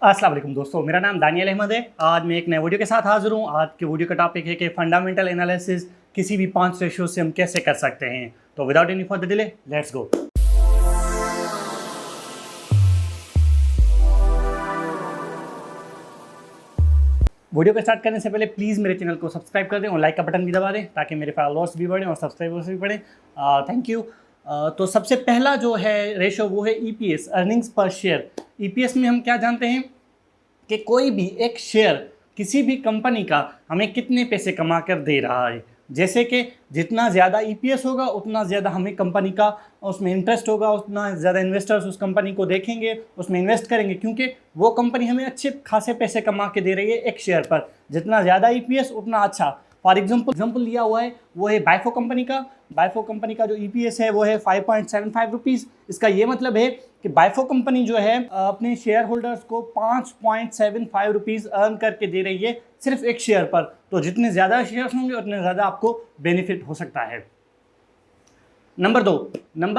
अस्सलाम वालेकुम दोस्तों, मेरा नाम दानियल अहमद है। आज मैं एक नए वीडियो के साथ हाज़िर हूँ। आज के वीडियो का टॉपिक है कि फंडामेंटल एनालिसिस किसी भी 5 रेशियो से हम कैसे कर सकते हैं। तो without any further delay let's go. Video को स्टार्ट करने से पहले प्लीज़ मेरे चैनल को सब्सक्राइब कर दें और लाइक का बटन भी दबा दें ताकि मेरे फॉलोअर्स भी बढ़ें और सब्सक्राइबर्स भी बढ़ें। Thank you. तो सबसे पहला जो है रेशो वो है ईपीएस, अर्निंग्स पर शेयर। ईपीएस में हम क्या जानते हैं कि कोई भी एक शेयर किसी भी कंपनी का हमें कितने पैसे कमा कर दे रहा है। जैसे कि जितना ज़्यादा ईपीएस होगा उतना ज़्यादा हमें कंपनी का उसमें इंटरेस्ट होगा, उतना ज़्यादा इन्वेस्टर्स उस कंपनी को देखेंगे, उसमें इन्वेस्ट करेंगे, क्योंकि वो कंपनी हमें अच्छे खासे पैसे कमा के दे रही है एक शेयर पर। जितना ज़्यादा ईपीएस उतना अच्छा। फॉर एग्जाम्पल लिया हुआ है वो है बायफो कंपनी का। बायफो कंपनी का जो ईपीएस है वो है 5.75 रुपीज़। इसका ये मतलब है कि बायफो कंपनी जो है अपने शेयर होल्डर्स को 5.75 रुपीज़ अर्न करके दे रही है सिर्फ एक शेयर पर। तो जितने ज़्यादा शेयर्स होंगे उतने ज़्यादा आपको बेनिफिट हो सकता है। नंबर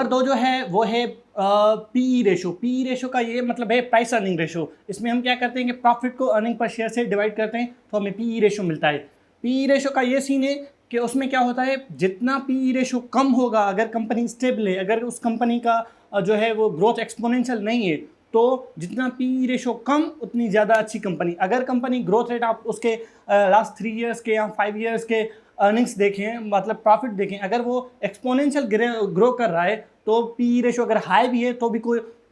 दो जो है वो है पीई रेशो। पीई रेशो का ये मतलब है प्राइस अर्निंग रेशो। इसमें हम क्या करते हैं कि प्रॉफिट को अर्निंग पर शेयर से डिवाइड करते हैं तो हमें पीई रेशो मिलता है। पीई रेशो का ये सीन है कि उसमें क्या होता है, जितना पीई रेशो कम होगा, अगर कंपनी स्टेबल है, अगर उस कंपनी का जो है वो ग्रोथ एक्सपोनेंशियल नहीं है, तो जितना पीई रेशो कम उतनी ज़्यादा अच्छी कंपनी। अगर कंपनी ग्रोथ रेट आप उसके लास्ट 3 ईयर्स के या 5 ईयर्स के अर्निंग्स देखें, मतलब प्रॉफिट देखें, अगर वो एक्सपोनेंशियल ग्रो कर रहा है तो पीई रेशो अगर हाई भी है तो भी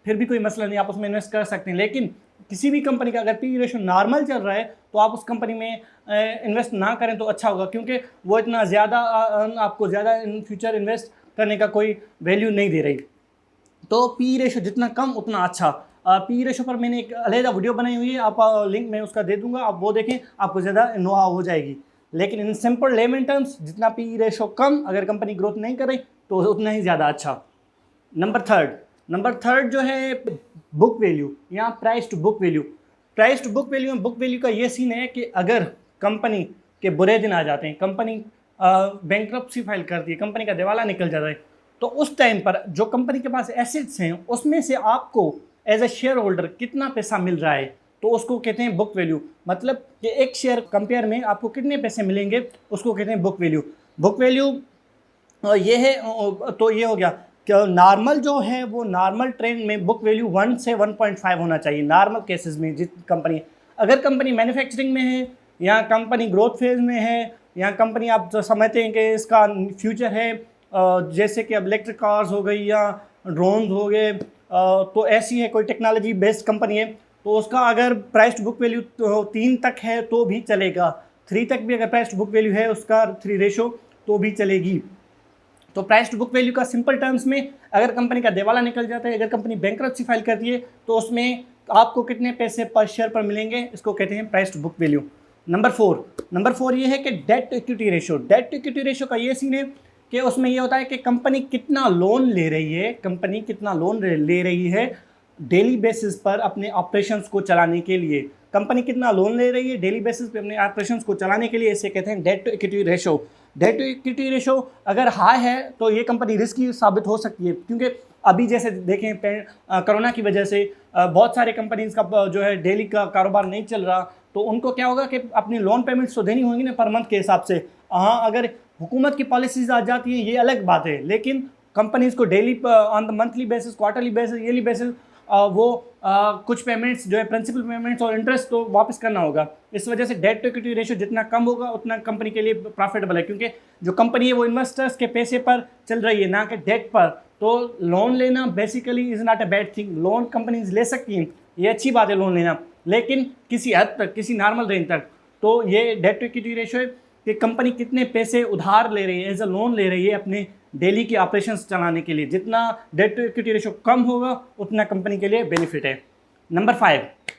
फिर भी कोई मसला नहीं, आप उसमें इन्वेस्ट कर सकते हैं। लेकिन किसी भी कंपनी का अगर पीई रेशो नॉर्मल चल रहा है तो आप उस कंपनी में इन्वेस्ट ना करें तो अच्छा होगा, क्योंकि वो इतना ज़्यादा आपको ज़्यादा इन फ्यूचर इन्वेस्ट करने का कोई वैल्यू नहीं दे रही। तो पी रेशो जितना कम उतना अच्छा। पी रेशो पर मैंने एक अलहदा वीडियो बनाई हुई है, आप लिंक मैं उसका दे दूंगा, आप वो देखें, आपको ज़्यादा नो हो जाएगी। लेकिन इन सिंपल लेमन टर्म्स जितना पी रेशो कम, अगर कंपनी ग्रोथ नहीं करे तो उतना ही ज़्यादा अच्छा। नंबर थर्ड जो है बुक वैल्यू या price to book value. Price to book value में बुक वैल्यू का ये सीन है कि अगर कंपनी के बुरे दिन आ जाते हैं, कंपनी बैंकरप्सी फाइल करती है, कंपनी का दिवाला निकल जाता है, तो उस टाइम पर जो कंपनी के पास एसेट्स हैं उसमें से आपको एज ए शेयर होल्डर कितना पैसा मिल रहा है, तो उसको कहते हैं बुक वैल्यू। मतलब कि एक शेयर कंपेयर में आपको कितने पैसे मिलेंगे उसको कहते हैं बुक वैल्यू। बुक वैल्यू ये है, तो ये हो गया कि नॉर्मल जो है वो नॉर्मल ट्रेंड में बुक वैल्यू 1 से 1.5 होना चाहिए नॉर्मल केसेस में। जिस कंपनी, अगर कंपनी मैन्युफैक्चरिंग में है या कंपनी ग्रोथ फेज में है या कंपनी आप जो समझते हैं कि इसका फ्यूचर है, जैसे कि अब इलेक्ट्रिक कार्स हो गई या ड्रोन्स हो गए, तो ऐसी है कोई टेक्नोलॉजी बेस्ड कंपनी है, तो उसका अगर प्राइस टू बुक वैल्यू 3 तक है तो भी चलेगा। 3 तक भी अगर प्राइस टू बुक वैल्यू है उसका 3 रेशो तो भी चलेगी। तो प्राइस टू बुक वैल्यू का सिंपल टर्म्स में, अगर कंपनी का दिवाला निकल जाता है, अगर कंपनी बैंकरप्सी फाइल करती है, तो उसमें आपको कितने पैसे पर शेयर पर मिलेंगे, इसको कहते हैं price to book value. Number four ये है कि debt to equity ratio. Debt to equity ratio का ये सीन है कि उसमें ये होता है कि कंपनी कितना लोन ले रही है, कंपनी कितना लोन ले रही है डेली बेसिस पर अपने ऑपरेशंस को चलाने के लिए। कंपनी कितना लोन ले रही है डेली बेसिस पे अपने ऑपरेशंस को चलाने के लिए, इसे कहते हैं debt to equity ratio. Debt to equity ratio अगर हाई है तो ये कंपनी रिस्की साबित हो सकती है, क्योंकि अभी जैसे देखें कोरोना की वजह से बहुत सारे कंपनीज का जो है डेली का कारोबार नहीं चल रहा, तो उनको क्या होगा कि अपनी लोन पेमेंट्स तो देनी होंगी ना पर मंथ के हिसाब से। हाँ, अगर हुकूमत की पॉलिसीज आ जाती हैं ये अलग बात है, लेकिन कंपनीज को daily on the monthly basis, quarterly basis, yearly basis कुछ पेमेंट्स जो है प्रिंसिपल पेमेंट्स और इंटरेस्ट तो वापस करना होगा। इस वजह से डेट टू इक्विटी रेशो जितना कम होगा उतना कंपनी के लिए प्रॉफिटेबल है, क्योंकि जो कंपनी है वो इन्वेस्टर्स के पैसे पर चल रही है ना कि डेट पर। तो लोन लेना basically is not a bad thing. Loan companies ले सकती हैं, ये अच्छी बात है लोन लेना, लेकिन किसी हद तक, किसी नॉर्मल रेंज तक। तो ये डेट टू इक्विटी रेशो है कि कंपनी कितने पैसे उधार ले रही है, एज अ लोन ले रही है अपने डेली के ऑपरेशंस चलाने के लिए। जितना डेट टू इक्विटी रेशो कम होगा उतना कंपनी के लिए बेनिफिट है। नंबर 5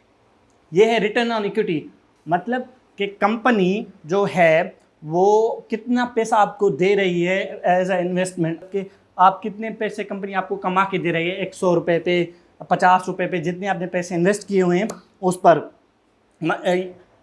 ये है रिटर्न ऑन इक्विटी। मतलब कि कंपनी जो है वो कितना पैसा आपको दे रही है एज अ इन्वेस्टमेंट, कि आप कितने पैसे कंपनी आपको कमा के दे रही है, 100 रुपये पे, 50 रुपये पे, जितने आपने पैसे इन्वेस्ट किए हुए हैं उस पर।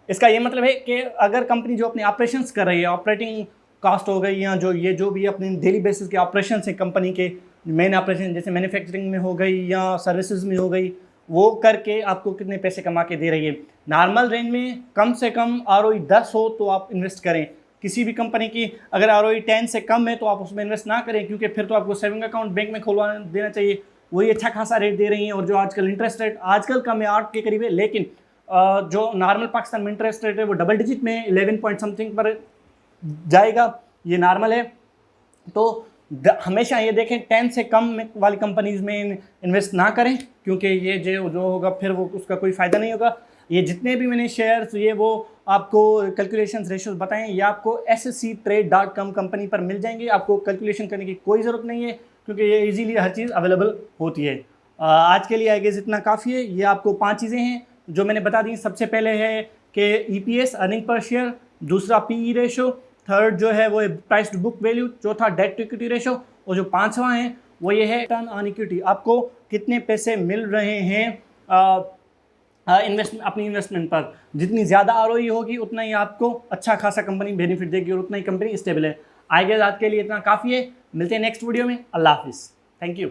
इसका ये मतलब है कि अगर कंपनी जो अपने ऑपरेशंस कर रही है, ऑपरेटिंग कास्ट हो गई या जो भी अपने डेली बेसिस के ऑपरेशंस हैं कंपनी के मेन ऑपरेशन, जैसे मैन्युफैक्चरिंग में हो गई या सर्विसेज में हो गई, वो करके आपको कितने पैसे कमा के दे रही है। नॉर्मल रेंज में कम से कम ROE 10 हो तो आप इन्वेस्ट करें। किसी भी कंपनी की अगर ROE 10 से कम है तो आप उसमें इन्वेस्ट ना करें, क्योंकि फिर तो आपको सेविंग अकाउंट बैंक में खुलवा देना चाहिए, वही अच्छा खासा रेट दे रही हैं। और जो आजकल इंटरेस्ट रेट आजकल कम है 8 के करीब है, लेकिन जो नॉर्मल पाकिस्तान में इंटरेस्ट रेट है वो डबल डिजिट में 11 पॉइंट समथिंग पर जाएगा, ये नॉर्मल है। तो हमेशा ये देखें 10 से कम वाली कंपनीज में इन्वेस्ट ना करें, क्योंकि ये जो होगा फिर वो उसका कोई फ़ायदा नहीं होगा। ये जितने भी मैंने शेयर्स ये वो आपको कैलकुलेशंस रेशियोज बताएं, ये आपको sctrade.com कंपनी पर मिल जाएंगे। आपको कैलकुलेशन करने की कोई ज़रूरत नहीं है, क्योंकि ये इजीली हर चीज़ अवेलेबल होती है। आज के लिए आई गेस इतना काफ़ी है। ये आपको 5 चीज़ें हैं जो मैंने बता दी। सबसे पहले है कि EPS अर्निंग पर शेयर, दूसरा PE रेशो, थर्ड जो है वो प्राइस टू बुक वैल्यू, चौथा डेट टू इक्विटी रेशो, और जो पांचवा है वो ये है रिटर्न ऑन इक्विटी। आपको कितने पैसे मिल रहे हैं अपनी इन्वेस्टमेंट पर। जितनी ज़्यादा ROE होगी उतना ही आपको अच्छा खासा कंपनी बेनिफिट देगी और उतना ही कंपनी स्टेबल है। आई गेस आज के लिए इतना काफ़ी है। मिलते हैं नेक्स्ट वीडियो में। अल्लाह हाफिज़। Thank you.